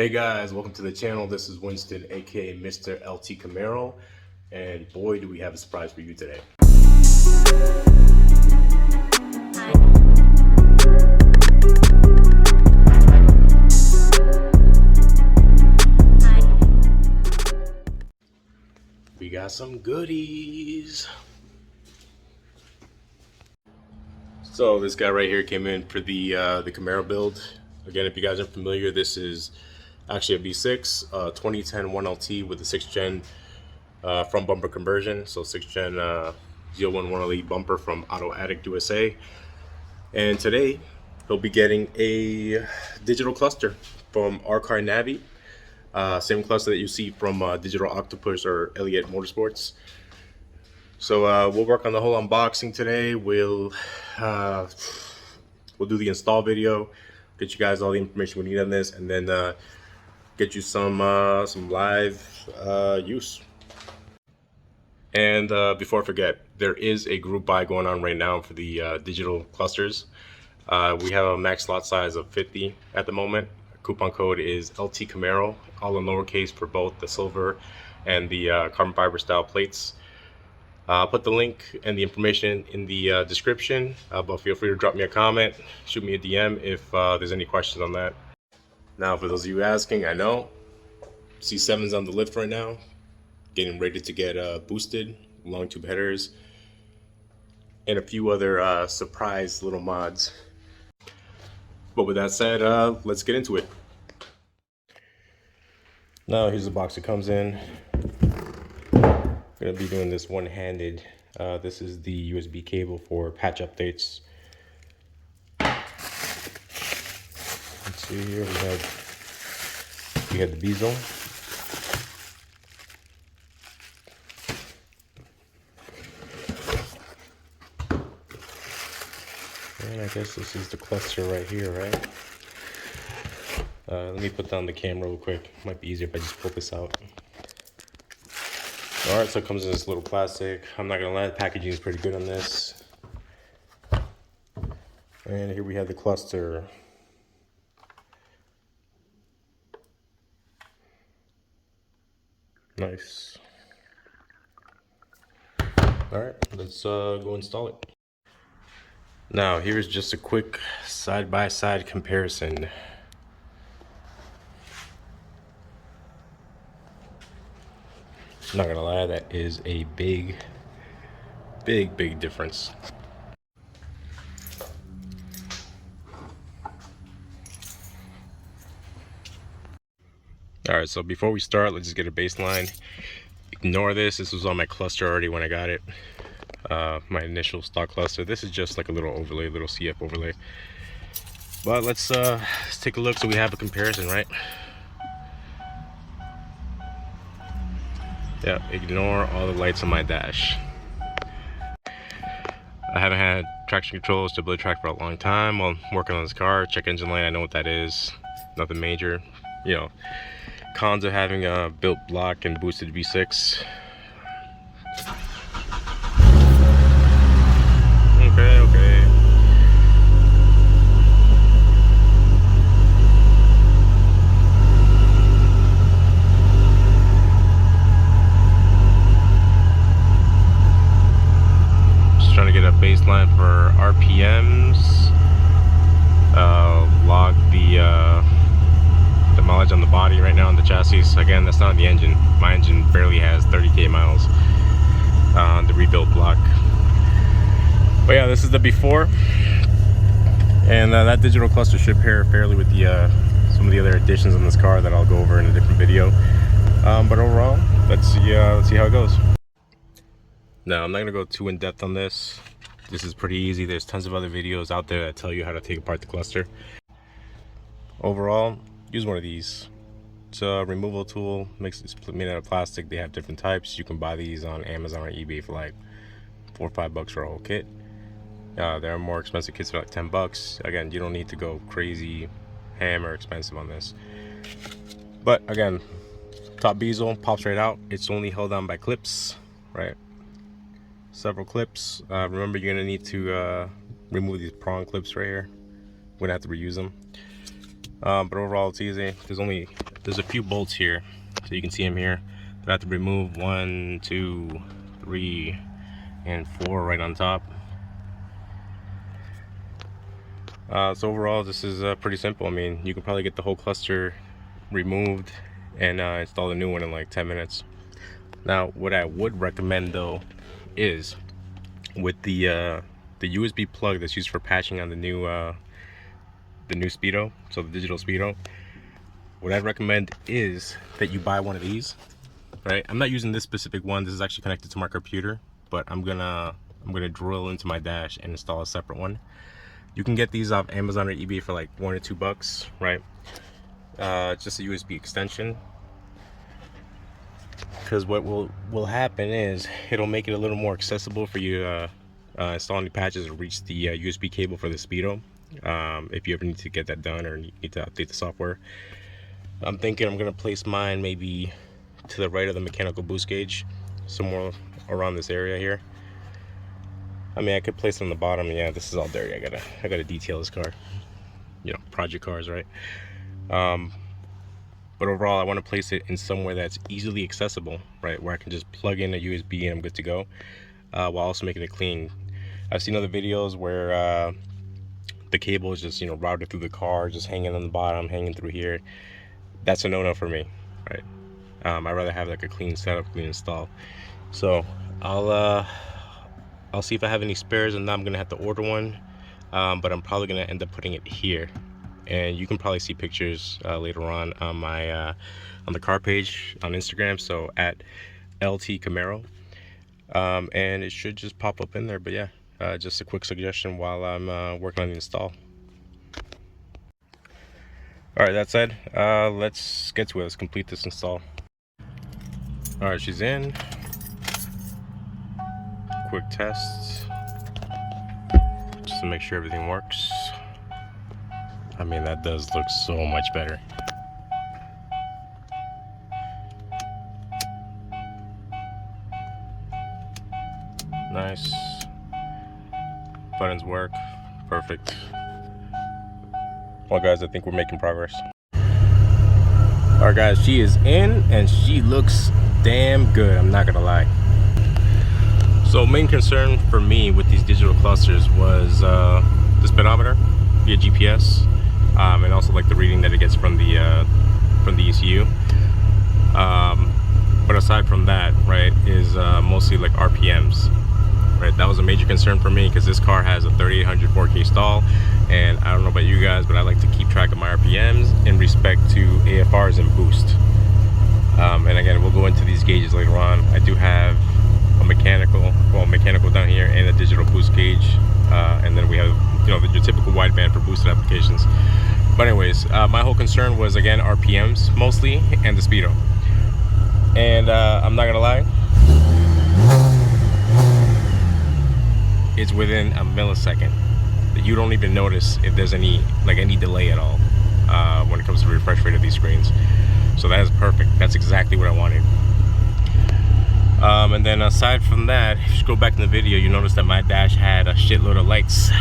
Hey guys, welcome to the channel. This is Winston, aka Mr. LTCamaro, and boy do we have a surprise for you today. We got some goodies. So this guy right here came in for the Camaro build. Again, if you guys are familiar, this is actually a V6 2010 1LT with a 6th gen front bumper conversion. So 6th gen 011 Elite bumper from Auto Addict USA. And today he'll be getting a digital cluster from ACARNAVI. Same cluster that you see from Digital Octopus or Elliott Motorsports. So we'll work on the whole unboxing today. We'll do the install video, get you guys all the information we need on this, and then get you some live use. And before I forget, there is a group buy going on right now for the digital clusters. We have a max lot size of 50 at the moment. Coupon code is LTCamaro, all in lowercase for both the silver and the carbon fiber style plates. I'll put the link and the information in the description, but feel free to drop me a comment, shoot me a DM if there's any questions on that. Now, for those of you asking, I know C7's on the lift right now, getting ready to get boosted, long tube headers, and a few other surprise little mods. But with that said, let's get into it. Now, here's the box it comes in. Gonna be doing this one-handed. This is the USB cable for patch updates. Let's see here, we had the bezel. And I guess this is the cluster right here, right? Let me put down the camera real quick. Might be easier if I just pull this out. Alright, so it comes in this little plastic. I'm not gonna lie, the packaging is pretty good on this. And here we have the cluster. Nice. Alright, let's go install it. Now, here's just a quick side-by-side comparison. Not gonna lie, that is a big difference. All right, so before we start, let's just get a baseline. Ignore this. This was on my cluster already when I got it. My initial stock cluster. This is just like a little overlay, little CF overlay. But let's take a look so we have a comparison, right? Yeah, ignore all the lights on my dash. I haven't had traction control, stability track for a long time while I'm working on this car. Check engine light, I know what that is. Nothing major. You know, cons of having a built block and boosted V6. Okay. Trying to get a baseline for RPMs, log the mileage on the body right now on the chassis. Again, that's not the engine. My engine barely has 30k miles on the rebuilt block. But yeah, this is the before, and that digital cluster should pair fairly with the some of the other additions on this car that I'll go over in a different video. But overall, let's see how it goes. Now, I'm not going to go too in-depth on this. This is pretty easy. There's tons of other videos out there that tell you how to take apart the cluster. Overall, use one of these. It's a removal tool. It's made out of plastic. They have different types. You can buy these on Amazon or eBay for like $4 or $5 for a whole kit. There are more expensive kits for like $10. Again, you don't need to go crazy ham or expensive on this. But again, top bezel pops right out. It's only held on by clips, right? Several clips. Remember, you're gonna need to remove these prong clips right here. We're gonna have to reuse them. But overall, it's easy. There's only there's a few bolts here, so you can see them here that I have to remove. 1, 2, 3, and 4 right on top. So overall, this is pretty simple. I mean, you can probably get the whole cluster removed and install a new one in like 10 minutes. Now, what I would recommend though is with the USB plug that's used for patching on the new speedo, so the digital speedo, what I'd recommend is that you buy one of these. Right, I'm not using this specific one. This is actually connected to my computer, but I'm gonna drill into my dash and install a separate one. You can get these off Amazon or eBay for like $1 or $2, right? It's just a USB extension. Because what will happen is it'll make it a little more accessible for you to install any patches or reach the USB cable for the speedo. If you ever need to get that done or need to update the software. I'm thinking I'm gonna place mine maybe to the right of the mechanical boost gauge, somewhere around this area here. I mean, I could place it on the bottom. Yeah, this is all dirty. I gotta detail this car. You know, project cars, right? But overall, I want to place it in somewhere that's easily accessible, right? Where I can just plug in a USB and I'm good to go, while also making it clean. I've seen other videos where the cable is just, you know, routed through the car, just hanging on the bottom, hanging through here. That's a no-no for me, right? I'd rather have like a clean setup, clean install. So I'll see if I have any spares, and I'm gonna have to order one. But I'm probably gonna end up putting it here, and you can probably see pictures later on my on the car page on Instagram, so at LTCamaro, and it should just pop up in there. But yeah, just a quick suggestion while I'm working on the install. All right, that said, let's get to it. Let's complete this install. All right, she's in. Quick test just to make sure everything works. I mean, that does look so much better. Nice. Buttons work. Perfect. Well, guys, I think we're making progress. All right, guys, she is in and she looks damn good. I'm not gonna lie. So main concern for me with these digital clusters was the speedometer via GPS, and also like the reading that it gets from the ECU. But aside from that, right, is mostly like RPMs. Right, that was a major concern for me because this car has a 3800 4K stall, and I don't know about you guys, but I like to keep track of my RPMs in respect to AFRs and boost. And again, we'll go into these gauges later on. I do have a mechanical down here and a digital boost gauge, and then we have, you know, your typical wideband for boosted applications. But anyways, my whole concern was, again, RPMs mostly and the speedo. And I'm not gonna lie, it's within a millisecond that you don't even notice if there's any delay at all when it comes to the refresh rate of these screens. So that is perfect. That's exactly what I wanted. And then aside from that, if you go back in the video, you notice that my dash had a shitload of lights.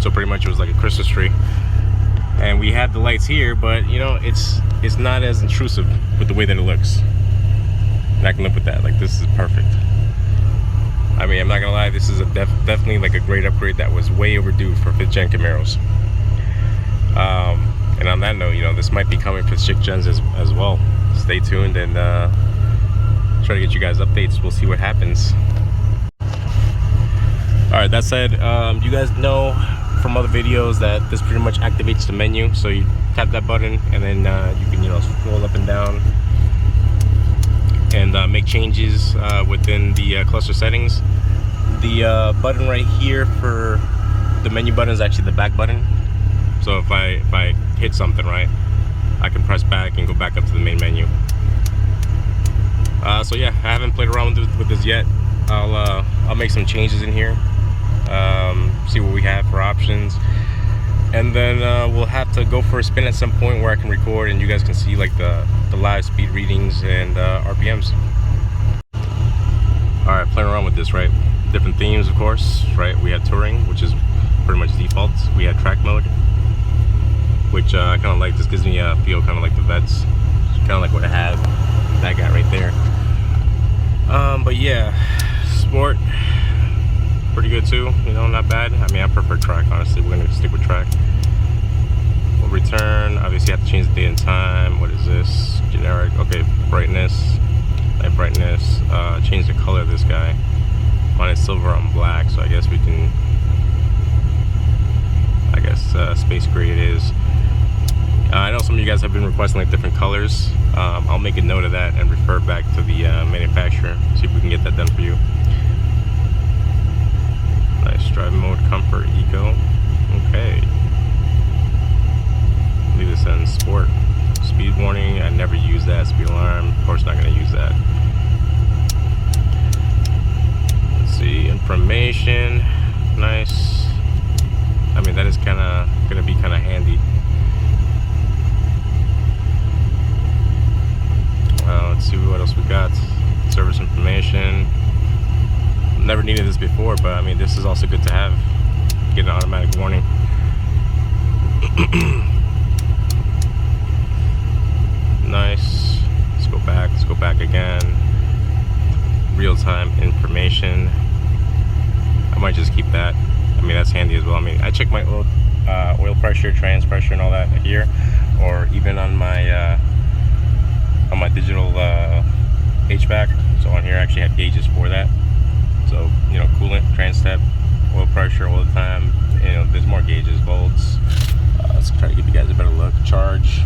So pretty much it was like a Christmas tree. And we have the lights here, but you know, it's not as intrusive with the way that it looks. And I can live with that. Like, this is perfect. I mean, I'm not gonna lie, this is definitely like a great upgrade that was way overdue for 5th gen Camaros. And on that note, you know, this might be coming for 6th gens as well. Stay tuned and try to get you guys updates. We'll see what happens. All right, that said, you guys know from other videos that this pretty much activates the menu. So you tap that button and then you can, you know, scroll up and down and make changes within the cluster settings. The button right here for the menu button is actually the back button. So if I hit something, right, I can press back and go back up to the main menu. So yeah, I haven't played around with this yet. I'll make some changes in here, see what we have for options, and then we'll have to go for a spin at some point where I can record and you guys can see like the live speed readings and RPMs. All right, playing around with this, right? Different themes, of course, right? We had touring, which is pretty much default. We had track mode. which I kind of like. This gives me a feel kind of like the Vets, kind of like what I have, that guy right there. But yeah, Sport, pretty good too, you know, not bad. I mean, I prefer track, honestly. We're gonna stick with track. We'll return. Obviously, you have to change the date and time. What is this? Generic. Okay, brightness, light brightness. Change the color of this guy. Mine is silver on black, so I guess we can. I guess space gray it is. I know some of you guys have been requesting like different colors. I'll make a note of that and refer back to the manufacturer, see if we can get that done for you. Nice. Driving mode, comfort, eco. Okay. Leave this in sport. Speed warning, I never use that. Speed alarm, of course not going to use that. Let's see, information. Nice. I mean, that is kind of going to be kind of handy. Let's see what else we got. Service information. Never needed this before, but I mean, this is also good to have. Get an automatic warning. Nice. Let's go back. Let's go back again. Real-time information. I might just keep that. I mean, that's handy as well. I mean, I check my oil pressure, trans pressure, and all that here, or even on my digital HVAC. So on here, I actually have gauges for that. So, you know, coolant, trans step, oil pressure all the time. You know, there's more gauges, volts. Let's try to give you guys a better look. Charge,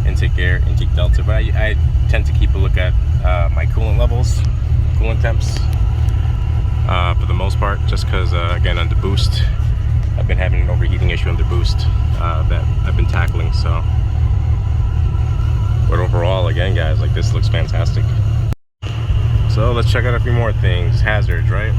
intake air, intake delta. But I tend to keep a look at my coolant levels, coolant temps, for the most part, just because, again, under boost, I've been having an overheating issue under boost that I've been tackling. So, but overall, again, guys, like, this looks fantastic. So let's check out a few more things. Hazards, right?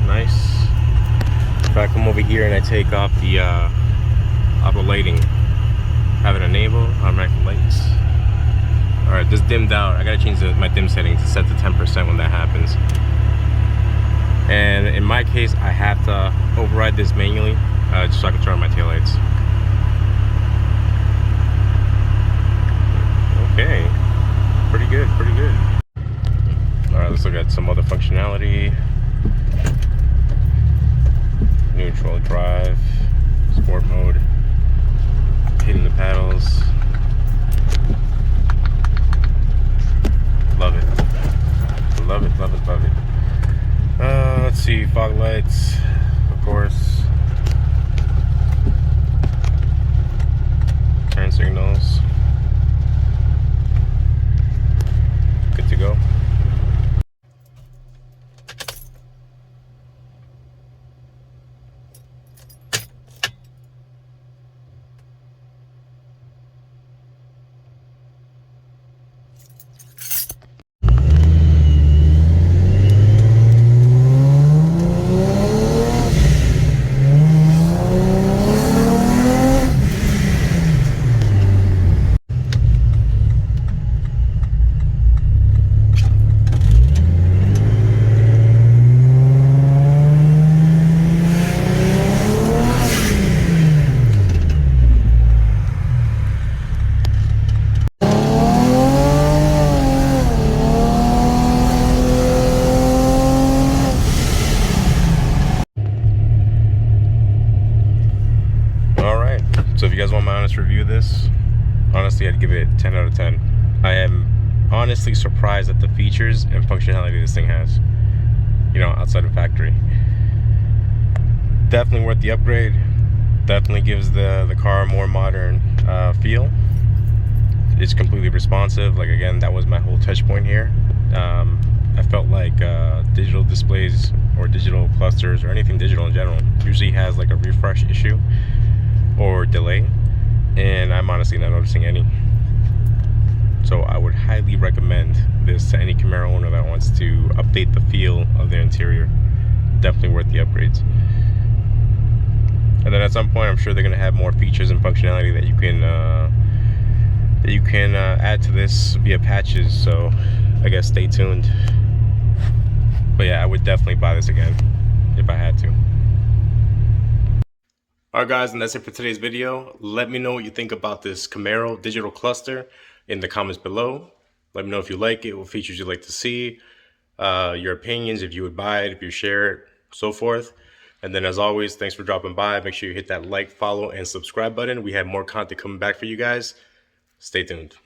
Nice. If I come over here and I take off the auto lighting, have it enabled, automatic lights. All right, this dimmed out. I gotta change my dim settings to set to 10% when that happens. And in my case, I have to override this manually, just so I can turn on my taillights. Okay, pretty good, pretty good. All right, let's look at some other functionality. Neutral drive, sport mode, hitting the paddles. Love it, love it, love it, love it. Let's see, fog lights, of course. Turn signals. Good to go. So if you guys want my honest review of this, honestly, I'd give it 10 out of 10. I am honestly surprised at the features and functionality this thing has, you know, outside of factory. Definitely worth the upgrade. Definitely gives the car a more modern feel. It's completely responsive. Like, again, that was my whole touch point here. I felt like digital displays or digital clusters or anything digital in general usually has like a refresh issue or delay, and I'm honestly not noticing any. So I would highly recommend this to any Camaro owner that wants to update the feel of their interior. Definitely worth the upgrades. And then at some point, I'm sure they're going to have more features and functionality that you can add to this via patches. So I guess stay tuned. But yeah, I would definitely buy this again if I had to. Alright guys, and that's it for today's video. Let me know what you think about this Camaro digital cluster in the comments below. Let me know if you like it, what features you'd like to see, your opinions, if you would buy it, if you share it, so forth. And then as always, thanks for dropping by. Make sure you hit that like, follow, and subscribe button. We have more content coming back for you guys. Stay tuned.